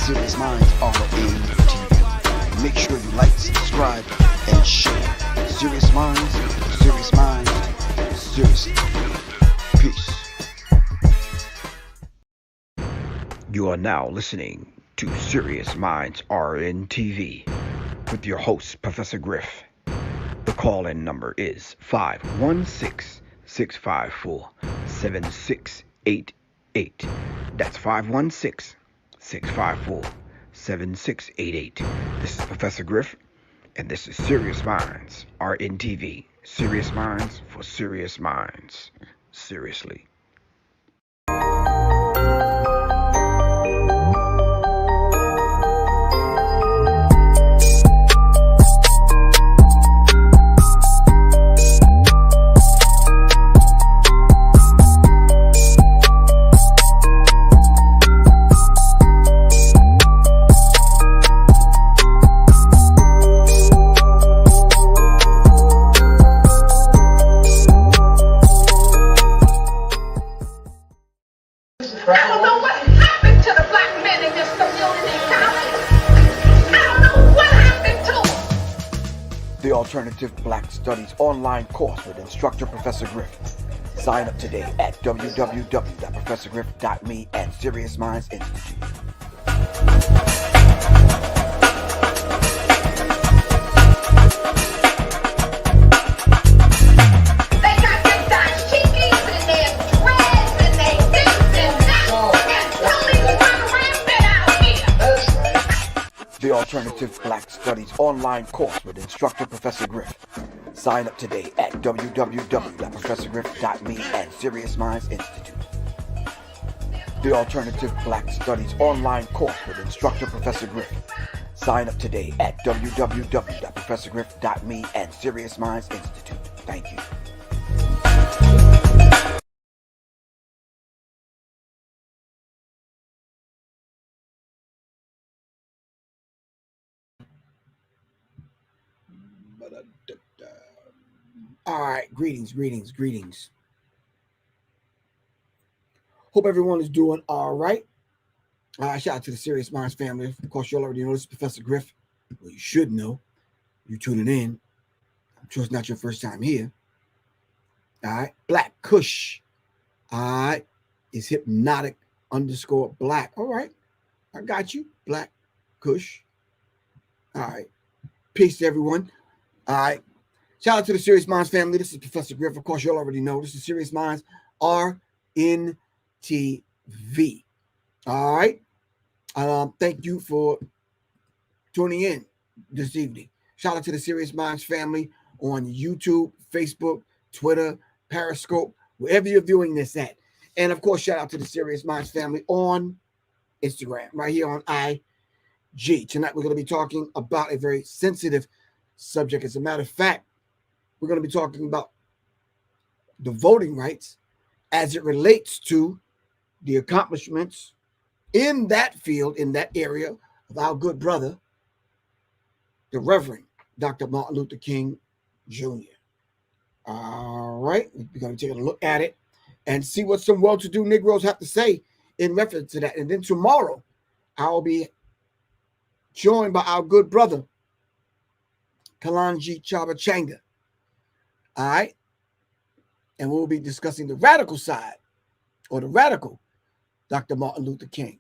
Serious Minds RNTV. Make sure you like, subscribe, and share. Serious Minds, seriously. Peace. You are now listening to Serious Minds RNTV with your host, Professor Griff. The call-in number is 516-654-7688. That's 516-654-7688. This is Professor Griff, and this is Serious Minds RNTV. Serious Minds for Serious Minds. Seriously. The Alternative Black Studies online course with instructor Professor Griff. Sign up today at www.professorgriff.me and Serious Minds Institute. The Alternative Black Studies online course with instructor Professor Griff. Sign up today at www.professorgriff.me and Serious Minds Institute. The Alternative Black Studies online course with instructor Professor Griff. Sign up today at www.professorgriff.me and Serious Minds Institute. Thank you. All right, greetings. Hope everyone is doing all right. Shout out to the Serious Minds family. Of course, you already know this is Professor Griff. Well, you should know. You're tuning in. I'm sure it's not your first time here. All right, Black Kush. All right, is hypnotic_black. All right, I got you, Black Kush. All right, peace to everyone. All right. Shout out to the Serious Minds family. This is Professor Griff. Of course, you already know this is Serious Minds RNTV. All right. Thank you for tuning in this evening. Shout out to the Serious Minds family on YouTube, Facebook, Twitter, Periscope, wherever you're viewing this at. And of course, shout out to the Serious Minds family on Instagram, right here on IG. Tonight, we're going to be talking about a very sensitive subject. As a matter of fact, we're going to be talking about the voting rights as it relates to the accomplishments in that field, in that area of our good brother, the Reverend Dr. Martin Luther King Jr. All right, we're going to take a look at it and see what some well-to-do Negroes have to say in reference to that. And then tomorrow, I'll be joined by our good brother, Kalanji Chabachanga. All right. And we'll be discussing the radical side, or the radical Dr. Martin Luther King.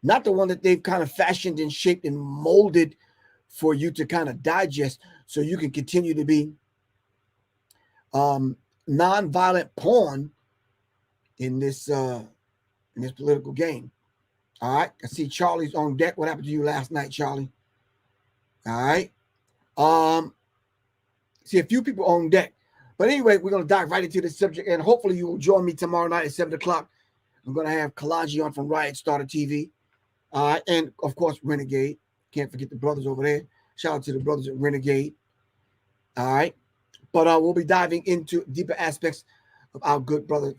Not the one that they've kind of fashioned and shaped and molded for you to kind of digest so you can continue to be nonviolent pawn in this political game. All right. I see Charlie's on deck. What happened to you last night, Charlie? All right. See a few people on deck. But anyway, we're going to dive right into this subject, and hopefully you will join me tomorrow night at 7 o'clock. I'm going to have Kalaji on from Riot Starter TV. And, of course, Renegade. Can't forget the brothers over there. Shout out to the brothers at Renegade. All right. But we'll be diving into deeper aspects of our good brother,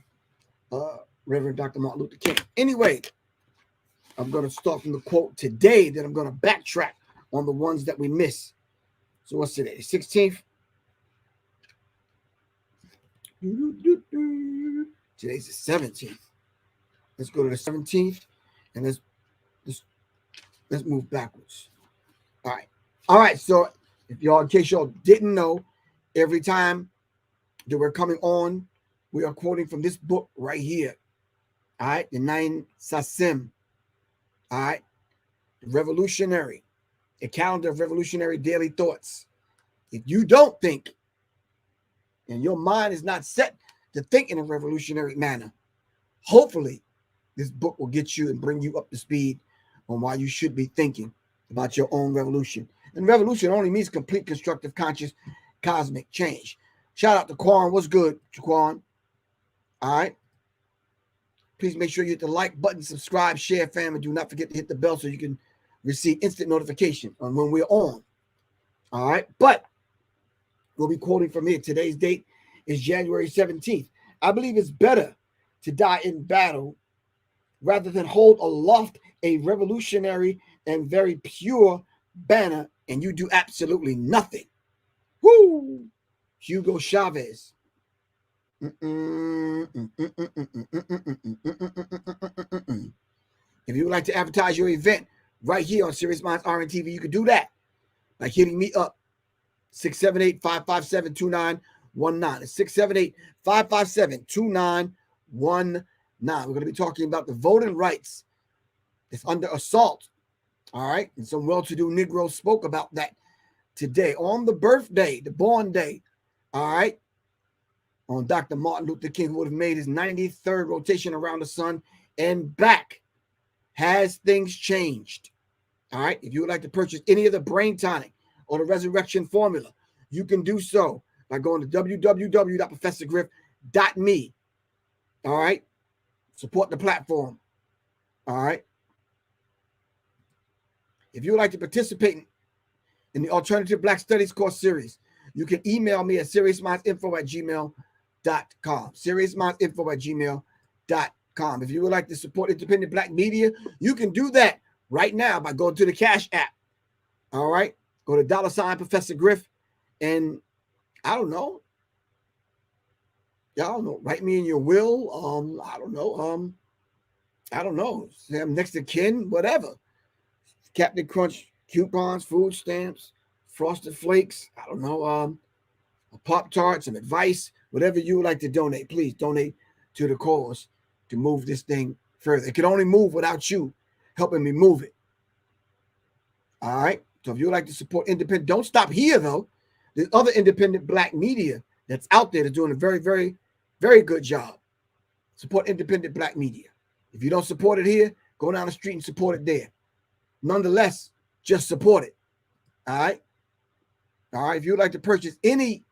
Reverend Dr. Martin Luther King. Anyway, I'm going to start from the quote today, then I'm going to backtrack on the ones that we miss. So what's today? 16th? Today's the 17th. Let's go to the 17th and let's Let's move backwards. All right. All right. So if y'all, in case y'all didn't know, every time that we're coming on, we are quoting from this book right here. All right. The Nine Sasim. All right. Revolutionary. A calendar of revolutionary daily thoughts. If you don't think and your mind is not set to think in a revolutionary manner, hopefully this book will get you and bring you up to speed on why you should be thinking about your own revolution. And revolution only means complete constructive conscious cosmic change. Shout out to Quan. What's good, Quan? All right. Please make sure you hit the like button, subscribe, share, fam, and do not forget to hit the bell so you can receive instant notification on when we're on. All right. But we'll be quoting from here. Today's date is January 17th. I believe it's better to die in battle rather than hold aloft a revolutionary and very pure banner and you do absolutely nothing. Woo! Hugo Chavez. If you would like to advertise your event right here on Serious Minds RNTV, you can do that by hitting me up. 678-557-2919. It's 678-557-2919. We're going to be talking about the voting rights that's under assault. All right. And some well-to-do Negroes spoke about that today on the birthday, the born day. All right. On Dr. Martin Luther King, who would have made his 93rd rotation around the sun and back. Has things changed? All right. If you would like to purchase any of the brain tonic or the resurrection formula, you can do so by going to www.professorgriff.me. All right. Support the platform. All right. If you would like to participate in the Alternative Black Studies course series, you can email me at seriousmindsinfo@gmail.com. seriousmindsinfo@gmail.com. If you would like to support independent Black media, you can do that right now by going to the Cash App. All right. Go to $ Professor Griff and I don't know. Y'all know. Write me in your will. I don't know. Say I'm next to kin, whatever. Captain Crunch coupons, food stamps, Frosted Flakes. I don't know. A Pop-Tart, some advice, whatever you would like to donate. Please donate to the cause to move this thing further. It can only move without you helping me move it. All right. So if you would like to support independent, don't stop here though. There's other independent Black media that's out there that's doing a very, very, very good job. Support independent Black media. If you don't support it here, go down the street and support it there. Nonetheless, just support it. All right. All right. If you'd like to purchase any,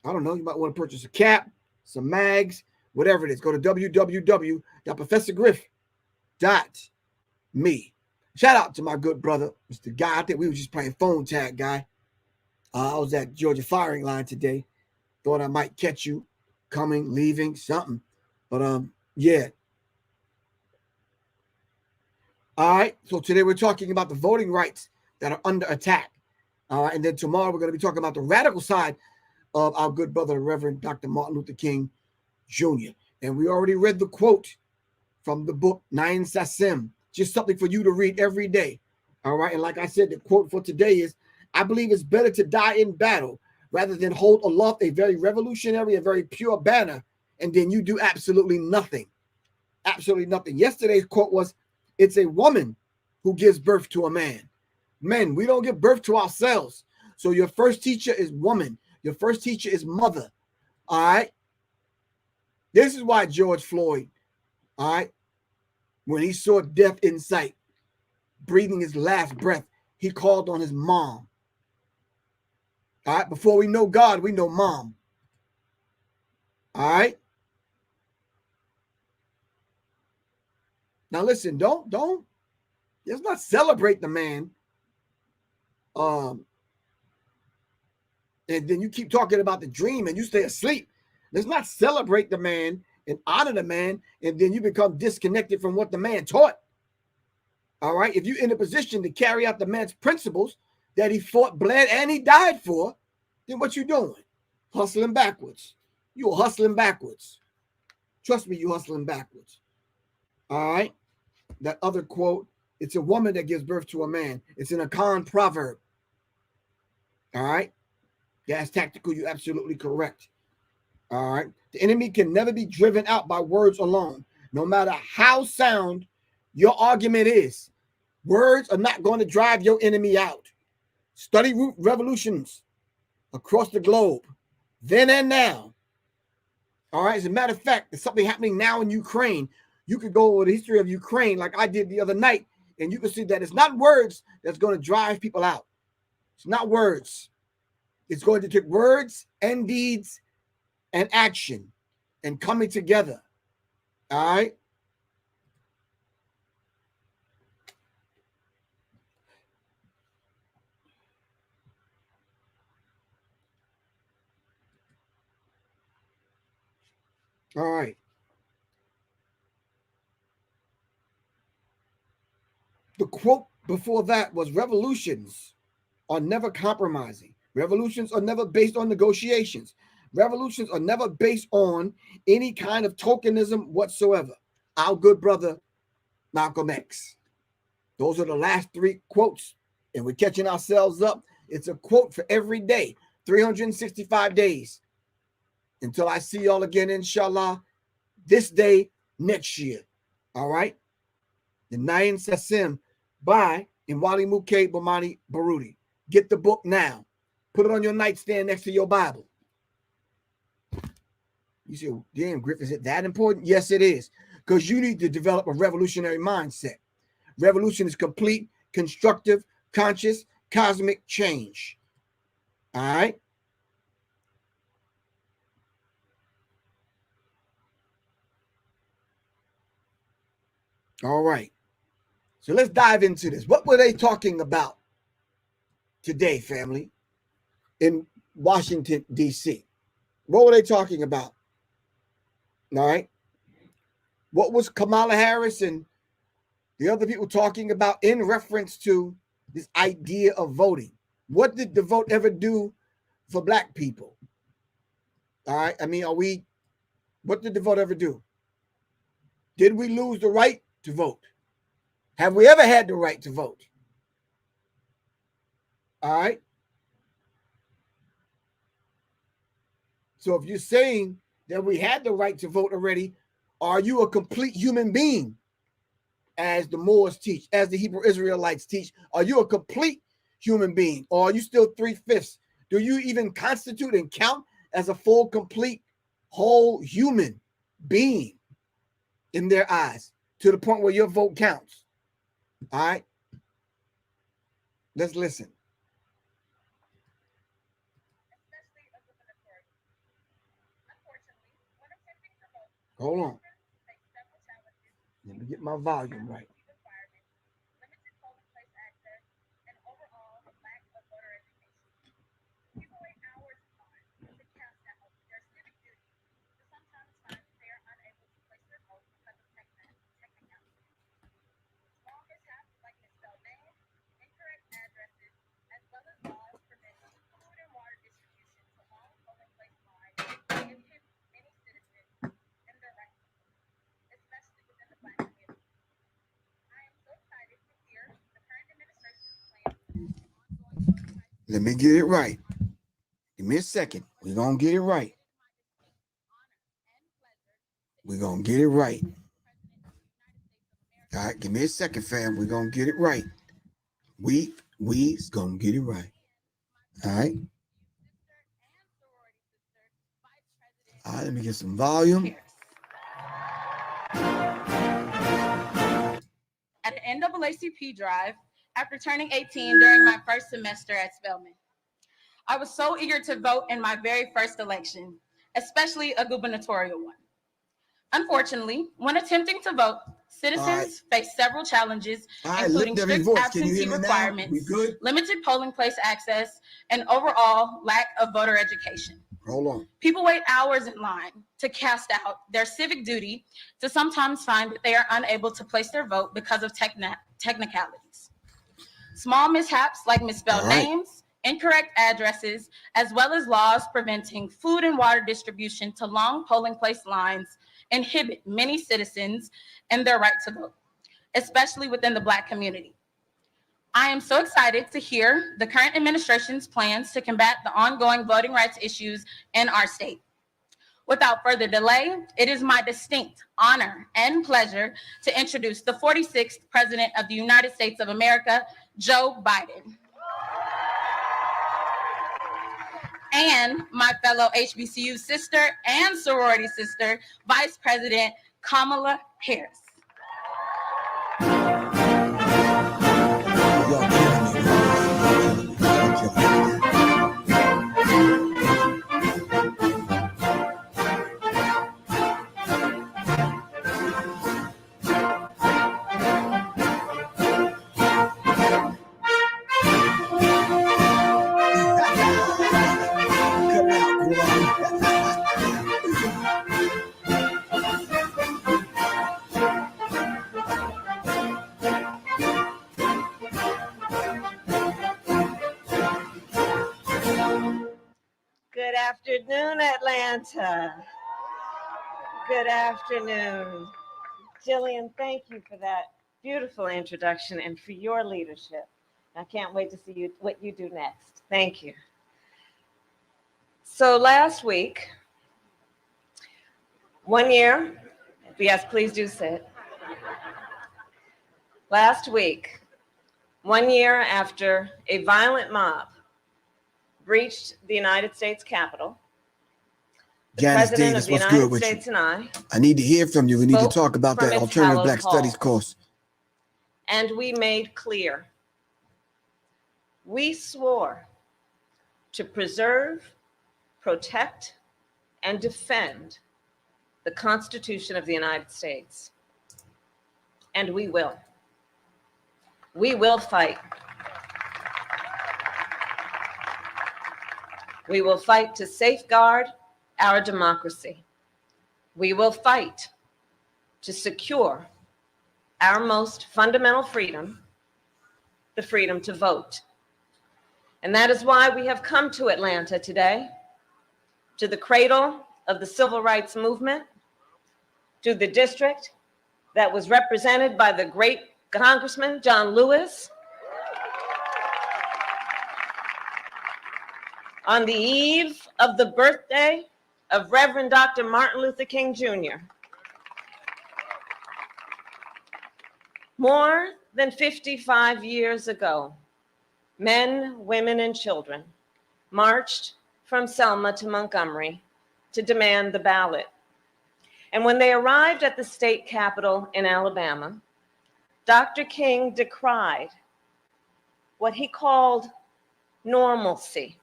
I don't know, you might want to purchase a cap, some mags, whatever it is. Go to www.professorgriff.me. Shout out to my good brother, Mr. Guy. I think we were just playing phone tag, Guy. I was at Georgia firing line today. Thought I might catch you coming, leaving, something. But yeah. All right. So today we're talking about the voting rights that are under attack. All right. And then tomorrow we're going to be talking about the radical side of our good brother, Reverend Dr. Martin Luther King Jr. And we already read the quote from the book Nine Sasim. Just something for you to read every day. All right. And like I said, the quote for today is, I believe it's better to die in battle rather than hold aloft a very revolutionary and very pure banner, and then you do absolutely nothing. Absolutely nothing. Yesterday's quote was, it's a woman who gives birth to a man. Men, we don't give birth to ourselves. So your first teacher is woman. Your first teacher is mother. All right. This is why George Floyd, all right, when he saw death in sight, breathing his last breath, he called on his mom. All right. Before we know God, we know mom. All right. Now listen, don't let's not celebrate the man. And then you keep talking about the dream and you stay asleep. Let's not celebrate the man and honor the man, and then you become disconnected from what the man taught. All right. If you're in a position to carry out the man's principles that he fought, bled, and he died for, then what you doing? Hustling backwards. You're hustling backwards. Trust me, you're hustling backwards. All right. That other quote It's a woman that gives birth to a man. It's an Akan proverb. All right? That's tactical. You're absolutely correct. All right? The enemy can never be driven out by words alone. No matter how sound your argument is, words are not going to drive your enemy out. Study revolutions across the globe, then and now. All right? As a matter of fact, there's something happening now in Ukraine. You could go over the history of Ukraine like I did the other night, and you can see that it's not words that's going to drive people out. It's not words. It's going to take words and deeds and action and coming together. All right? All right. The quote before that was revolutions are never compromising. Revolutions are never based on negotiations. Revolutions are never based on any kind of tokenism whatsoever. Our good brother, Malcolm X. Those are the last three quotes, and we're catching ourselves up. It's a quote for every day, 365 days. Until I see y'all again, inshallah, this day next year. All right? The Nain Sasim by Imwali Muke Bomani Baruti. Get the book now. Put it on your nightstand next to your Bible. You say, damn, Griff, is it that important? Yes, it is. Because you need to develop a revolutionary mindset. Revolution is complete, constructive, conscious, cosmic change. All right? All right. So let's dive into this. What were they talking about today, family, in Washington, D.C.? What were they talking about? All right. What was Kamala Harris and the other people talking about in reference to this idea of voting? What did the vote ever do for black people? All right. I mean, what did the vote ever do? Did we lose the right to vote? Have we ever had the right to vote? All right. So if you're saying that we had the right to vote already, are you a complete human being, as the Moors teach, as the Hebrew Israelites teach? Are you a complete human being, or are you still 3/5? Do you even constitute and count as a full, complete, whole human being in their eyes, to the point where your vote counts? All right. Let's listen. Hold on. Let me get my volume right. Let me get it right. Give me a second. We're going to get it right. We're going to get it right. All right, give me a second, fam. We're going to get it right. We's going to get it right. All right. All right, let me get some volume. At the NAACP drive, after turning 18 during my first semester at Spelman, I was so eager to vote in my very first election, especially a gubernatorial one. Unfortunately, when attempting to vote, citizens face several challenges, including strict absentee requirements, limited polling place access, and overall lack of voter education. Hold on. People wait hours in line to cast out their civic duty, to sometimes find that they are unable to place their vote because of technicalities. Small mishaps like misspelled names, incorrect addresses, as well as laws preventing food and water distribution to long polling place lines inhibit many citizens and their right to vote. especially within the Black community. I am so excited to hear the current administration's plans to combat the ongoing voting rights issues in our state. Without further delay, it is my distinct honor and pleasure to introduce the 46th President of the United States of America, Joe Biden, and my fellow HBCU sister and sorority sister, Vice President Kamala Harris. Good afternoon, Atlanta. Good afternoon. Jillian, thank you for that beautiful introduction and for your leadership. I can't wait to see what you do next. Thank you. So last week, 1 year, yes, please do sit. Last week, 1 year after a violent mob breached the United States Capitol, the Janice President Davis, of the what's United good with States you? and I need to hear from you. We need to spoke talk about from that its alternative hallowed Black Studies halls. course. And we made clear, we swore to preserve, protect, and defend the Constitution of the United States. And we will. We will fight. We will fight to safeguard our democracy. We will fight to secure our most fundamental freedom, the freedom to vote. And that is why we have come to Atlanta today, to the cradle of the civil rights movement, to the district that was represented by the great Congressman John Lewis, on the eve of the birthday of Reverend Dr. Martin Luther King Jr. More than 55 years ago, men, women, and children marched from Selma to Montgomery to demand the ballot. And when they arrived at the state capitol in Alabama, Dr. King decried what he called normalcy.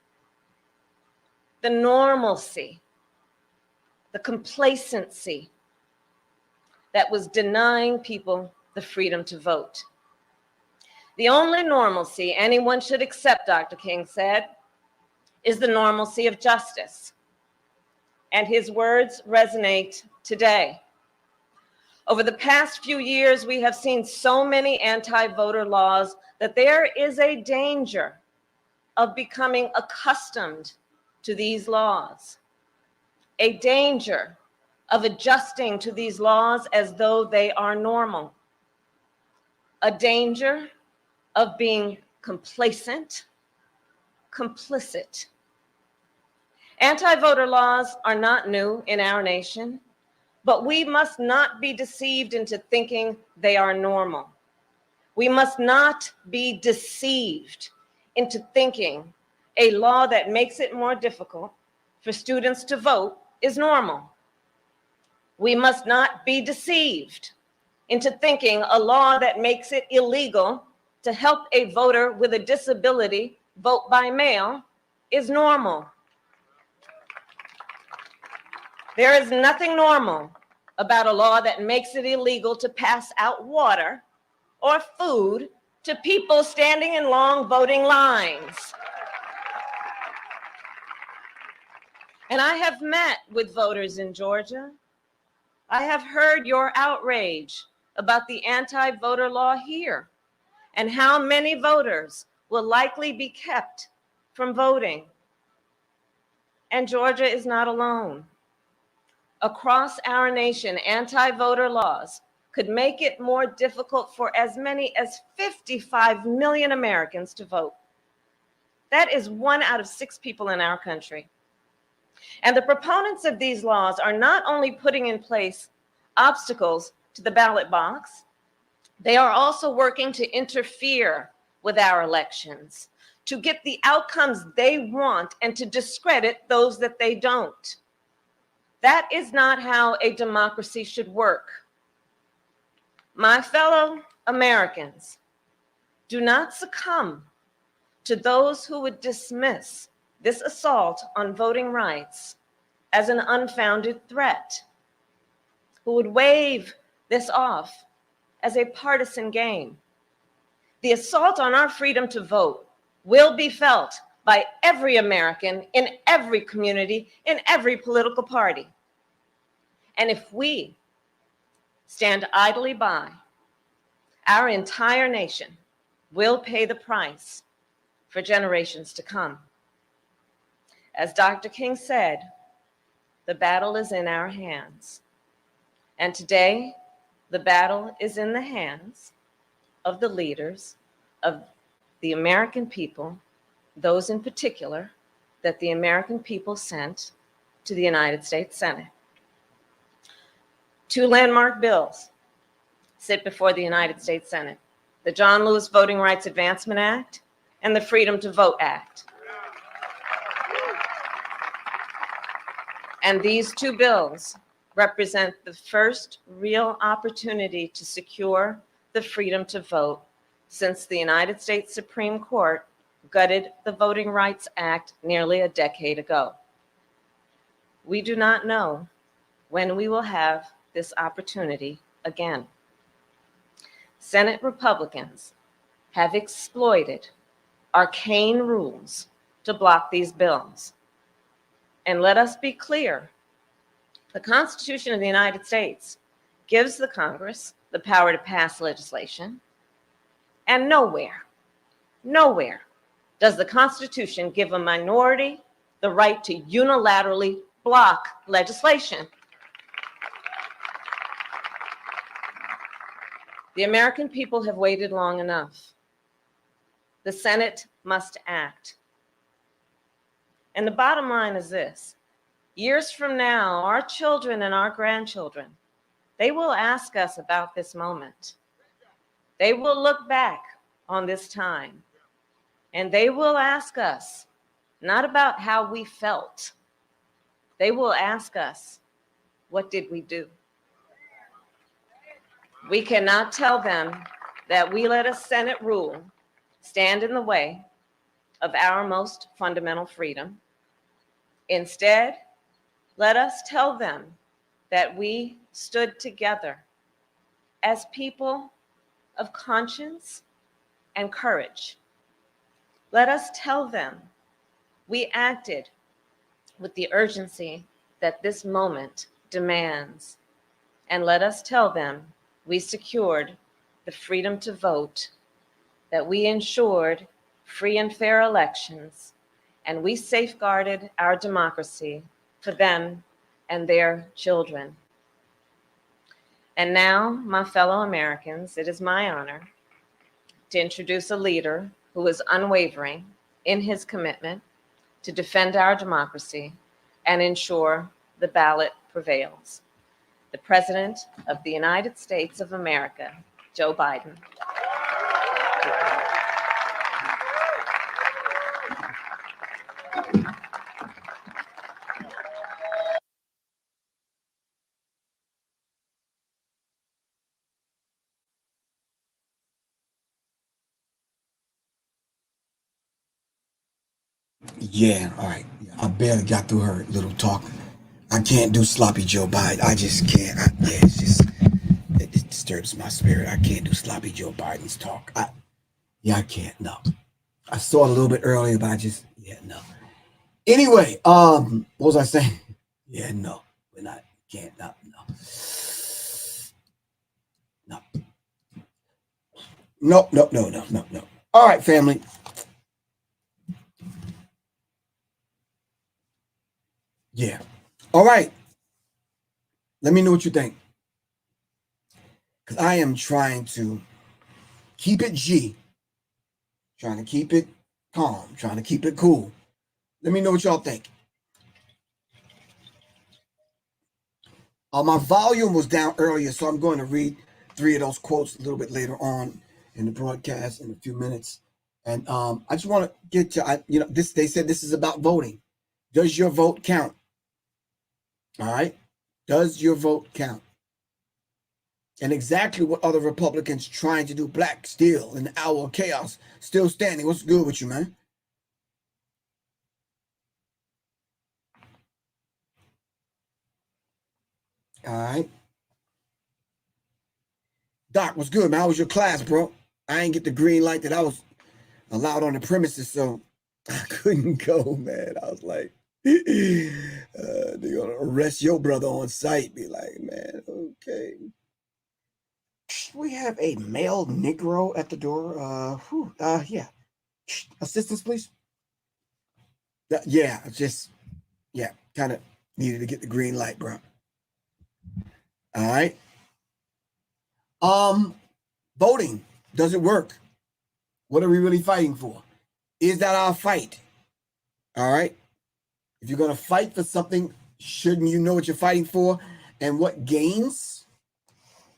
The normalcy, the complacency that was denying people the freedom to vote. The only normalcy anyone should accept, Dr. King said, is the normalcy of justice. And his words resonate today. Over the past few years, we have seen so many anti-voter laws that there is a danger of becoming accustomed to these laws, a danger of adjusting to these laws as though they are normal, a danger of being complacent, complicit. Anti-voter laws are not new in our nation, but we must not be deceived into thinking they are normal. We must not be deceived into thinking a law that makes it more difficult for students to vote is normal. We must not be deceived into thinking a law that makes it illegal to help a voter with a disability vote by mail is normal. There is nothing normal about a law that makes it illegal to pass out water or food to people standing in long voting lines. And I have met with voters in Georgia. I have heard your outrage about the anti-voter law here and how many voters will likely be kept from voting. And Georgia is not alone. Across our nation, anti-voter laws could make it more difficult for as many as 55 million Americans to vote. That is 1 out of 6 people in our country. And the proponents of these laws are not only putting in place obstacles to the ballot box, they are also working to interfere with our elections, to get the outcomes they want and to discredit those that they don't. That is not how a democracy should work. My fellow Americans, do not succumb to those who would dismiss this assault on voting rights as an unfounded threat, who would wave this off as a partisan game. The assault on our freedom to vote will be felt by every American in every community, in every political party. And if we stand idly by, our entire nation will pay the price for generations to come. As Dr. King said, the battle is in our hands. And today, the battle is in the hands of the leaders of the American people, those in particular that the American people sent to the United States Senate. 2 landmark bills sit before the United States Senate: the John Lewis Voting Rights Advancement Act and the Freedom to Vote Act. And these 2 bills represent the first real opportunity to secure the freedom to vote since the United States Supreme Court gutted the Voting Rights Act nearly a decade ago. We do not know when we will have this opportunity again. Senate Republicans have exploited arcane rules to block these bills. And let us be clear, the Constitution of the United States gives the Congress the power to pass legislation, and nowhere does the Constitution give a minority the right to unilaterally block legislation. The American people have waited long enough. The Senate must act. And the bottom line is this: years from now, our children and our grandchildren, they will ask us about this moment. They will look back on this time, and they will ask us not about how we felt. They will ask us, what did we do? We cannot tell them that we let a Senate rule stand in the way of our most fundamental freedom. Instead, let us tell them that we stood together as people of conscience and courage. Let us tell them we acted with the urgency that this moment demands. And let us tell them we secured the freedom to vote, that we ensured free and fair elections, and we safeguarded our democracy for them and their children. And now, my fellow Americans, it is my honor to introduce a leader who is unwavering in his commitment to defend our democracy and ensure the ballot prevails. The President of the United States of America, Joe Biden. Yeah, all right. I barely got through her little talk. I can't do sloppy Joe Biden. I just can't. It's just, it disturbs my spirit. I can't do sloppy Joe Biden's talk. I can't. No. I saw it a little bit earlier, but no. Anyway, what was I saying? Yeah, no. We're not. Can't. No. No. All right, family. Yeah. All right. Let me know what you think. because I am trying to keep it G, trying to keep it calm, trying to keep it cool. Let me know what y'all think. My volume was down earlier, so I'm going to read 3 of those quotes a little bit later on in the broadcast in a few minutes. And I just want to get to, this. They said this is about voting. Does your vote count? All right. Does your vote count? And exactly what other Republicans trying to do. Black still in the hour of chaos, still standing. What's good with you, man? All right. Doc, what's good, man? How was your class, bro? I ain't get the green light that I was allowed on the premises, so I couldn't go, man. I was like, they're gonna arrest your brother on site. Be like, man, okay. We have a male Negro at the door. Yeah. Assistance, please. Yeah, kind of needed to get the green light, bro. All right. Voting, does it work? What are we really fighting for? Is that our fight? All right. If you're going to fight for something, shouldn't you know what you're fighting for and what gains?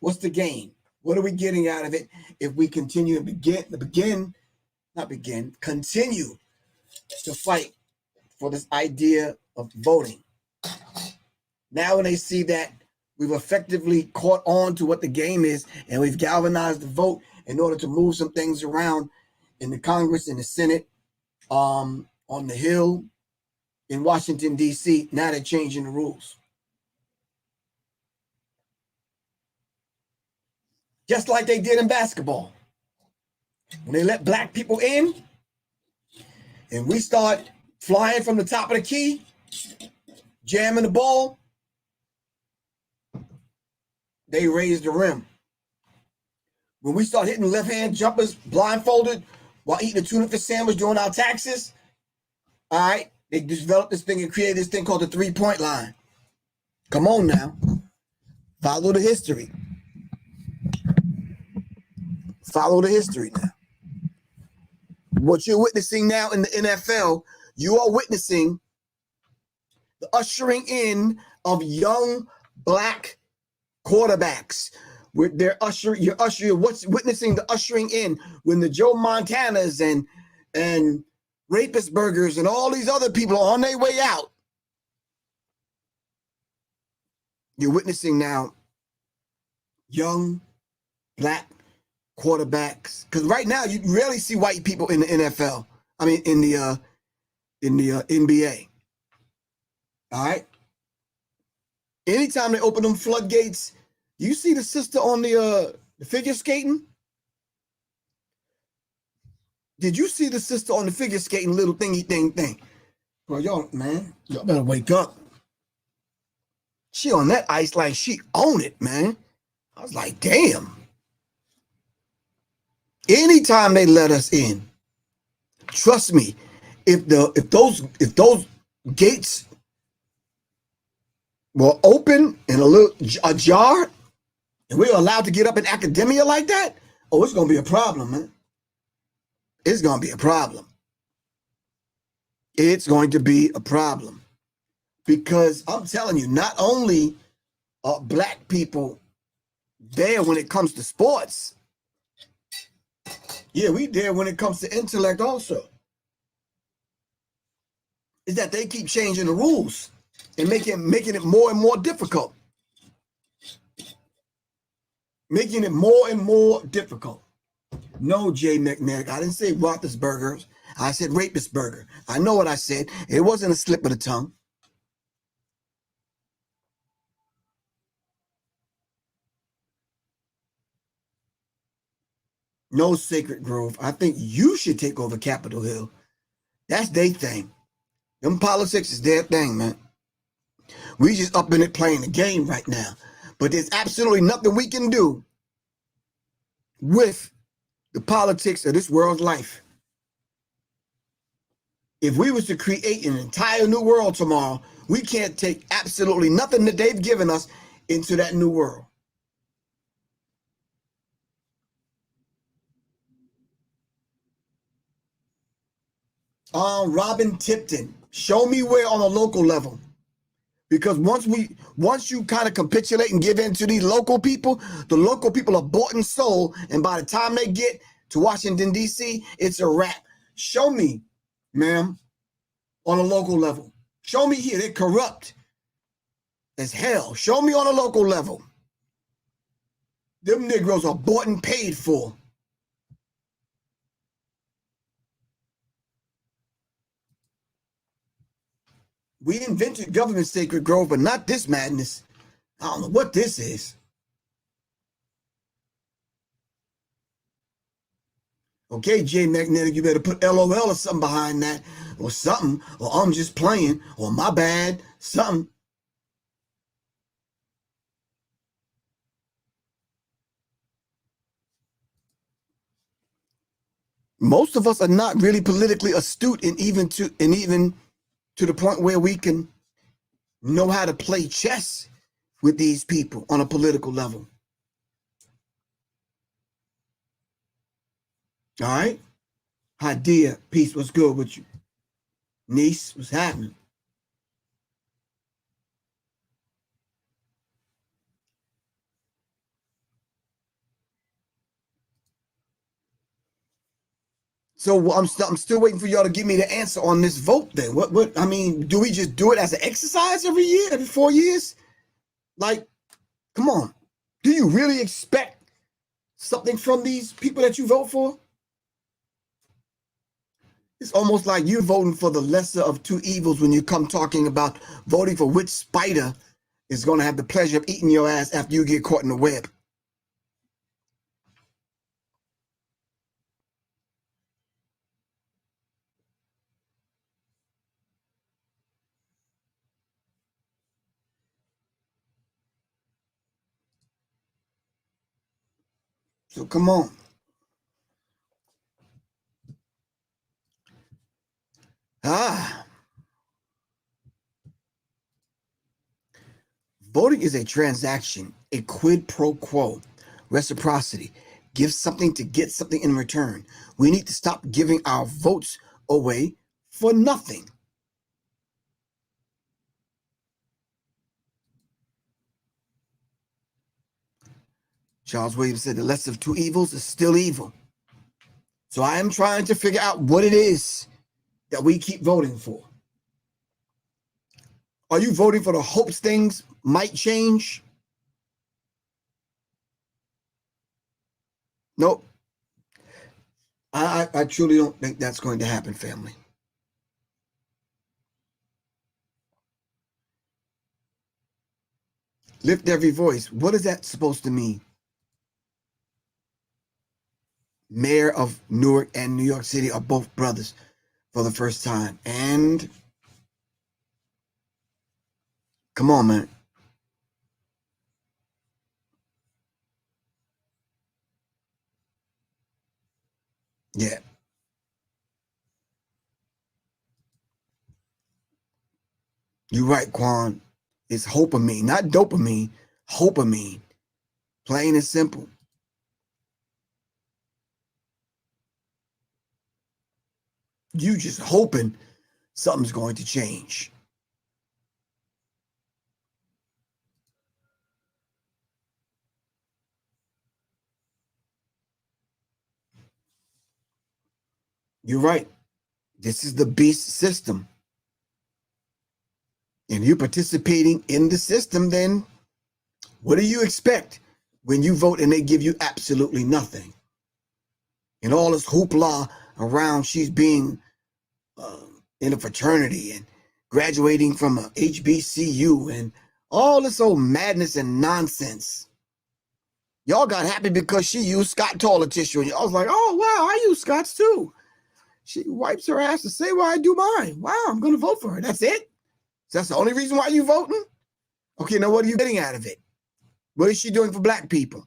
What's the gain? What are we getting out of it if we continue to continue to fight for this idea of voting? Now, when they see that we've effectively caught on to what the game is and we've galvanized the vote in order to move some things around in the Congress, in the Senate, on the Hill, in Washington, D.C., now they're changing the rules. Just like they did in basketball. When they let black people in and we start flying from the top of the key, jamming the ball, they raised the rim. When we start hitting left-hand jumpers blindfolded while eating a tuna fish sandwich doing our taxes, all right, they developed this thing and created this thing called the three-point line. Come on now. Follow the history. Follow the history now. What you're witnessing now in the NFL, you are witnessing the ushering in of young black quarterbacks. You're witnessing the ushering in when the Joe Montanas and Rapist Burgers and all these other people are on their way out. You're witnessing now young black quarterbacks, because right now you rarely see white people in the NFL. I mean, in the NBA. All right. Anytime they open them floodgates, you see the sister on the figure skating. Did you see the sister on the figure skating little thingy thing? Well, y'all better wake up. She on that ice like she own it, man. I was like, damn. Anytime they let us in, trust me, if those gates were open and ajar, and we were allowed to get up in academia like that, oh, it's gonna be a problem, man. It's gonna be a problem. It's going to be a problem. Because I'm telling you, not only are black people there when it comes to sports, yeah, we there when it comes to intellect also. Is that they keep changing the rules and making it more and more difficult. Making it more and more difficult. No, Jay McNair, I didn't say Roethlisberger. I said Rapist Burger. I know what I said. It wasn't a slip of the tongue. No, Sacred Grove. I think you should take over Capitol Hill. That's their thing. Them politics is their thing, man. We just up in it playing the game right now. But there's absolutely nothing we can do with the politics of this world's life. If we was to create an entire new world tomorrow, we can't take absolutely nothing that they've given us into that new world. Robin Tipton. Show me where on a local level. Because once you kind of capitulate and give in to these local people, the local people are bought and sold, and by the time they get to Washington, D.C., it's a wrap. Show me, ma'am, on a local level. Show me here. They're corrupt as hell. Show me on a local level. Them Negroes are bought and paid for. We invented government sacred grove, but not this madness. I don't know what this is. Okay, Jay Magnetic, you better put LOL or something behind that, or something, or I'm just playing, or my bad, something. Most of us are not really politically astute, and even to the point where we can know how to play chess with these people on a political level. All right? Hi, dear. Peace. What's good with you? Niece, what's happening? So I'm still waiting for y'all to give me the answer on this vote then. What I mean, do we just do it as an exercise every year, every 4 years? Like, come on. Do you really expect something from these people that you vote for? It's almost like you're voting for the lesser of two evils when you come talking about voting for which spider is going to have the pleasure of eating your ass after you get caught in the web. So come on. Voting is a transaction, a quid pro quo, reciprocity. Give something to get something in return. We need to stop giving our votes away for nothing. Charles Williams said the lesser of two evils is still evil. So I am trying to figure out what it is that we keep voting for. Are you voting for the hopes things might change? Nope. I truly don't think that's going to happen, family. Lift every voice. What is that supposed to mean? Mayor of Newark and New York City are both brothers for the first time. And come on, man. Yeah. You're right, Quan. It's hopamine, not dopamine. Hopamine. Plain and simple. You just hoping something's going to change. You're right. This is the beast system. And you're participating in the system, then what do you expect when you vote and they give you absolutely nothing? And all this hoopla around she's being in a fraternity and graduating from a HBCU and all this old madness and nonsense. Y'all got happy because she used Scott toilet tissue. And y'all was like, oh, wow, I use Scott's too. She wipes her ass to say, well, I do mine. Wow, I'm going to vote for her. That's it? So that's the only reason why you voting? Okay, now what are you getting out of it? What is she doing for black people?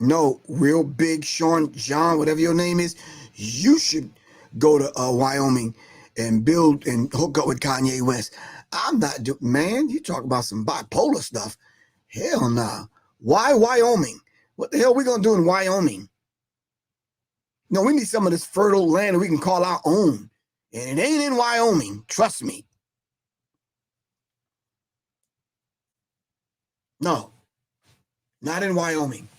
No, real big Sean, John, whatever your name is, you should go to Wyoming and build and hook up with Kanye West. I'm not man, you talk about some bipolar stuff. Hell no. Why Wyoming? What the hell are we going to do in Wyoming? No, we need some of this fertile land that we can call our own. And it ain't in Wyoming. Trust me. No, not in Wyoming.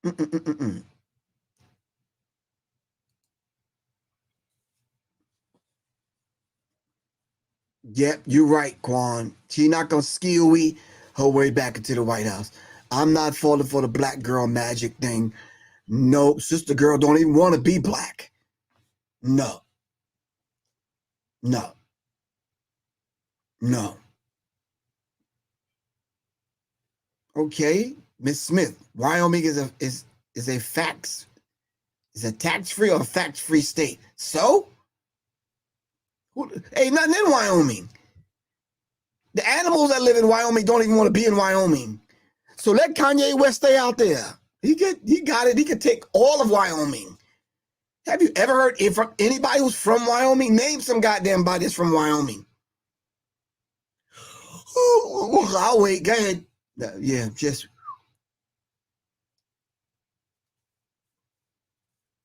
Mm-mm-mm-mm. Yep, you're right, Quan. She not gonna skewy her way back into the White House. I'm not falling for the black girl magic thing. No, sister girl don't even want to be black. No, no, no. Okay, Miss Smith, Wyoming is a fax is a tax-free or fact-free state. So, ain't nothing in Wyoming. The animals that live in Wyoming don't even want to be in Wyoming. So let Kanye West stay out there. He got it. He could take all of Wyoming. Have you ever heard if anybody who's from Wyoming? Name some goddamn body that's from Wyoming. I'll wait. Go ahead. Yeah, just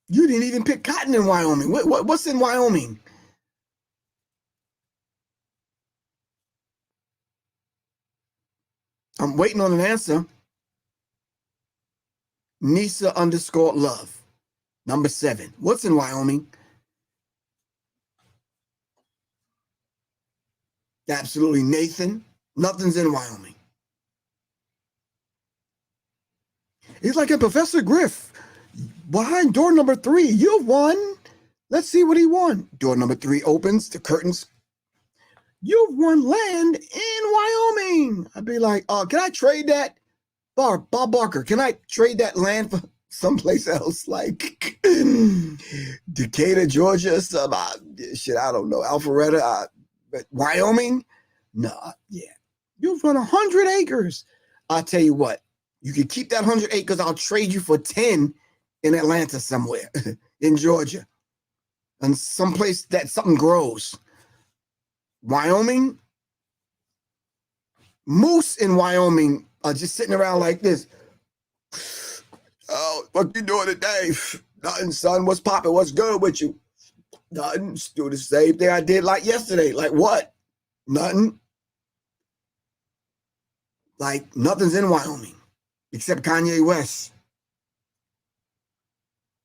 you didn't even pick cotton in Wyoming. What's in Wyoming? I'm waiting on an answer. Nisa _ love. Number 7. What's in Wyoming? Absolutely, Nathan. Nothing's in Wyoming. He's like a Professor Griff. Behind door number 3, you've won. Let's see what he won. Door number 3 opens. The curtains. You've won land in Wyoming. I'd be like, can I trade that? Bob Barker, can I trade that land for someplace else? Like Decatur, Georgia, some shit, I don't know. Alpharetta, but Wyoming? No, yeah. You've run 100 acres. I'll tell you what, you can keep that 100 acres. I'll trade you for 10 in Atlanta somewhere, in Georgia, and someplace that something grows. Wyoming? Moose in Wyoming are just sitting around like this. Oh, what you doing today? Nothing, son. What's popping? What's good with you? Nothing. Just do the same thing I did like yesterday. Like what? Nothing. Like nothing's in Wyoming except Kanye West.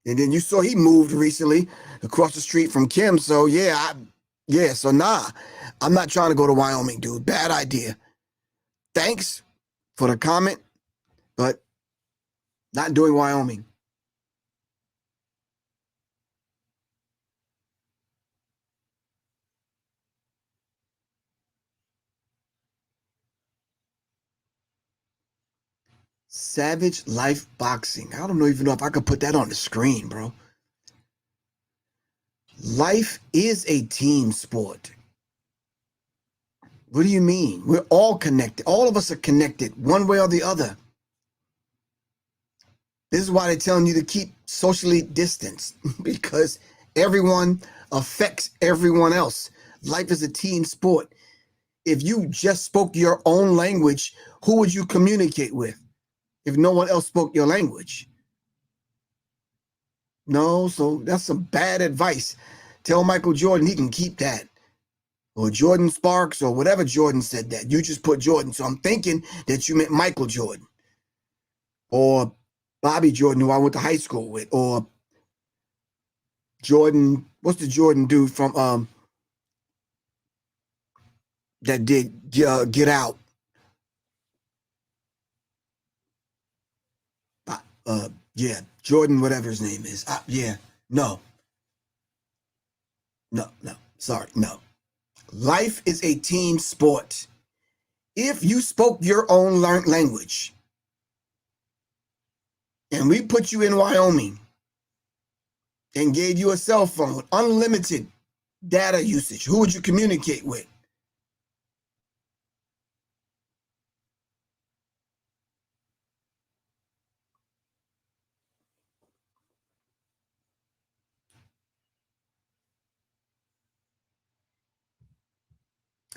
And then you saw he moved recently across the street from Kim. So yeah, so nah, I'm not trying to go to Wyoming, dude. Bad idea. Thanks for the comment, but not doing Wyoming. Savage Life Boxing. I don't even know if I could put that on the screen, bro. Life is a team sport. What do you mean? We're all connected. All of us are connected one way or the other. This is why they're telling you to keep socially distanced because everyone affects everyone else. Life is a team sport. If you just spoke your own language, who would you communicate with if no one else spoke your language? No, so that's some bad advice. Tell Michael Jordan he can keep that. Or Jordan Sparks or whatever Jordan said that. You just put Jordan. So I'm thinking that you meant Michael Jordan. Or Bobby Jordan, who I went to high school with. Or Jordan, what's the Jordan dude from that did Get Out? Yeah, Jordan, whatever his name is. Yeah, no. Sorry, no. Life is a team sport. If you spoke your own language and we put you in Wyoming and gave you a cell phone with unlimited data usage, who would you communicate with?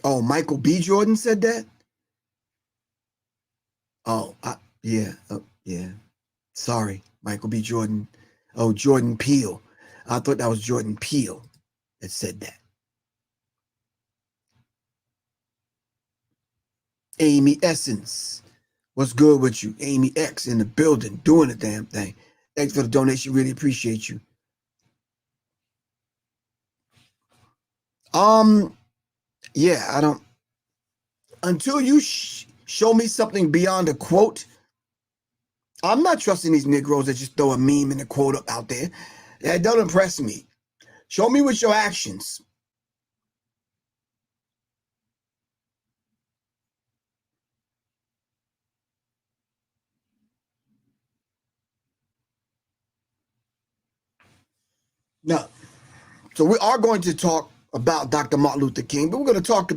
Oh, Michael B. Jordan said that? Oh, yeah. Yeah. Sorry, Michael B. Jordan. Oh, Jordan Peele. I thought that was Jordan Peele that said that. Amy Essence. What's good with you? Amy X in the building, doing the damn thing. Thanks for the donation. Really appreciate you. Yeah, I don't. Until you show me something beyond a quote, I'm not trusting these Negroes that just throw a meme and a quote up out there. That don't impress me. Show me with your actions. No. So we are going to talk about Dr. Martin Luther King, but we're going to talk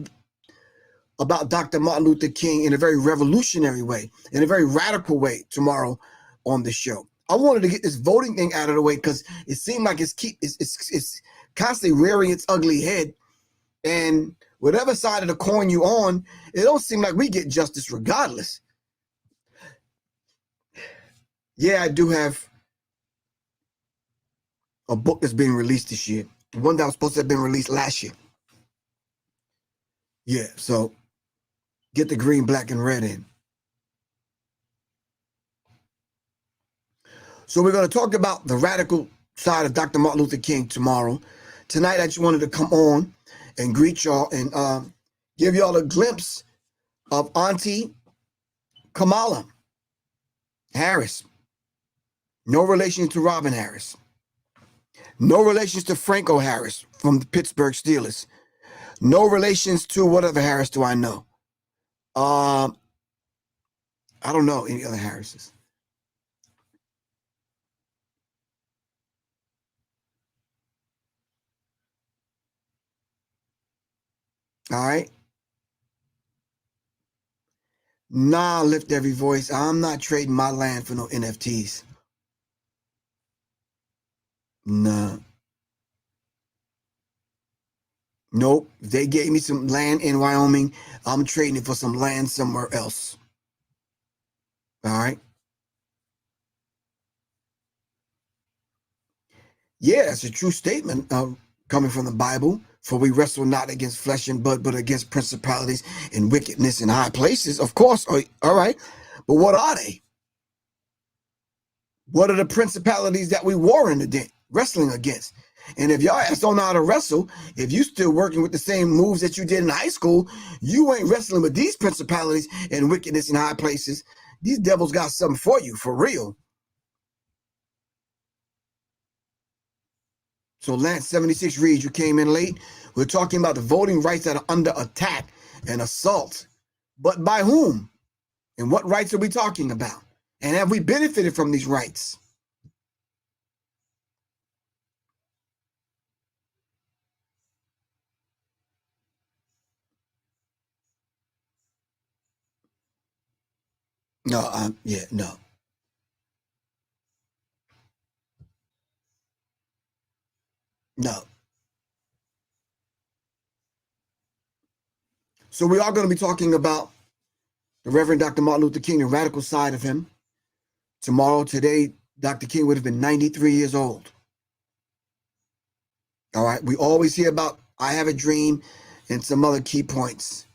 about Dr. Martin Luther King in a very revolutionary way, in a very radical way tomorrow on the show. I wanted to get this voting thing out of the way because it seemed like it's constantly rearing its ugly head. And whatever side of the coin you on, it don't seem like we get justice regardless. Yeah, I do have a book that's being released this year. One that was supposed to have been released last year. Yeah, so get the green, black, and red in. So we're going to talk about the radical side of Dr. Martin Luther King tomorrow. Tonight, I just wanted to come on and greet y'all and give y'all a glimpse of Auntie Kamala Harris. No relation to Robin Harris. No relations to Franco Harris from the Pittsburgh Steelers. No relations to whatever Harris do I know. I don't know any other Harrises. All right. Nah, lift every voice. I'm not trading my land for no NFTs. Nah. Nope. If they gave me some land in Wyoming, I'm trading it for some land somewhere else. All right. Yeah, that's a true statement coming from the Bible. For we wrestle not against flesh and blood, but against principalities and wickedness in high places. Of course. All right. But what are they? What are the principalities that we wrestling against? And if y'all ass don't know how to wrestle, if you still working with the same moves that you did in high school, you ain't wrestling with these principalities and wickedness in high places. These devils got something for you, for real. So Lance 76 reads, you came in late. We're talking about the voting rights that are under attack and assault. But by whom? And what rights are we talking about? And have we benefited from these rights? No, yeah, no. No. So we are going to be talking about the Reverend Dr. Martin Luther King, the radical side of him. Today, Dr. King would have been 93 years old. All right. We always hear about I Have a Dream and some other key points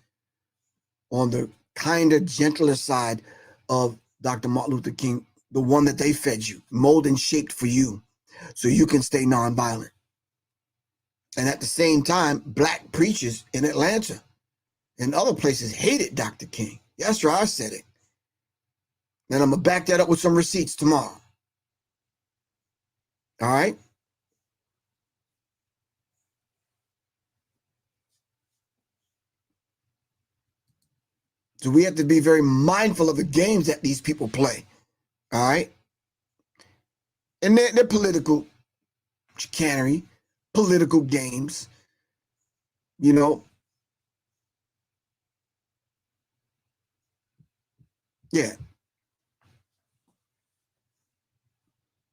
on the kind of gentler side of Dr. Martin Luther King, the one that they fed you, molded and shaped for you so you can stay nonviolent. And at the same time, black preachers in Atlanta and other places hated Dr. King. That's right, I said it. And I'm going to back that up with some receipts tomorrow. All right? So we have to be very mindful of the games that these people play. All right? And they're political chicanery, political games, you know. Yeah.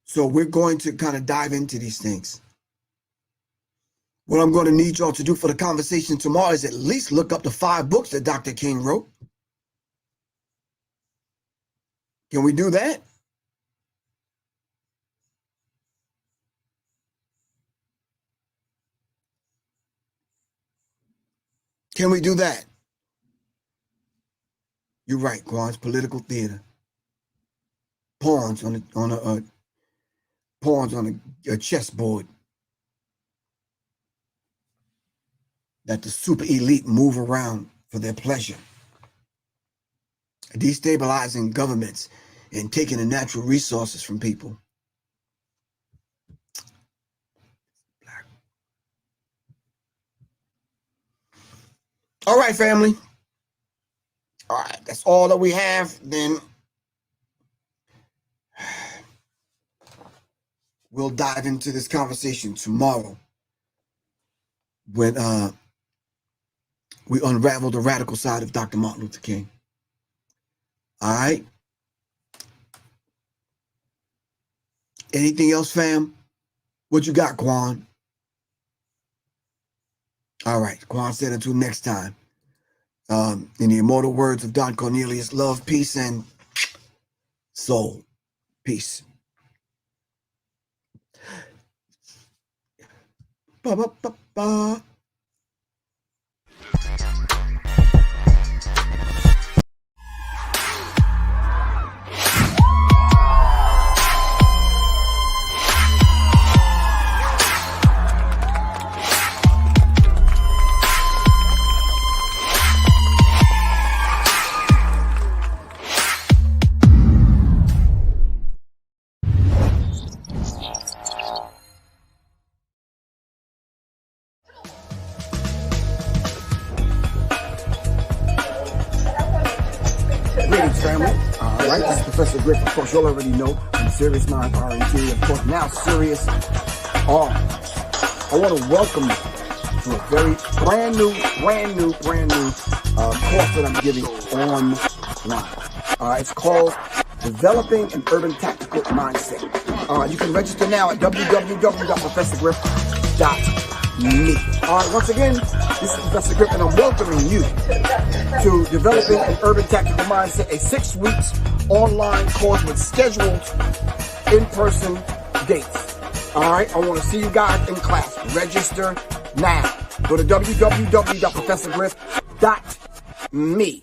So we're going to kind of dive into these things. What I'm going to need y'all to do for the conversation tomorrow is at least look up the 5 books that Dr. King wrote. Can we do that? Can we do that? You're right, Quan's political theater. Pawns on a chessboard that the super elite move around for their pleasure, destabilizing governments and taking the natural resources from people. All right, family. All right, that's all that we have. Then we'll dive into this conversation tomorrow when we unravel the radical side of Dr. Martin Luther King. All right. Anything else, fam? What you got, Quan? All right. Quan said until next time. In the immortal words of Don Cornelius, love, peace, and soul. Peace. Ba, ba, ba, ba. Greetings, family. All right, this is Professor Griff. Of course, you'll already know from Serious Mind R&T. Of course, now Serious R. I want to welcome you to a very brand new course that I'm giving online. It's called Developing an Urban Tactical Mindset. You can register now at www.professorgriff.me. All right, once again, this is Professor Griff, and I'm welcoming you to Developing an Urban Tactical Mindset, a 6 weeks online course with scheduled in-person dates. All right, I want to see you guys in class. Register now. Go to www.professorgriff.me.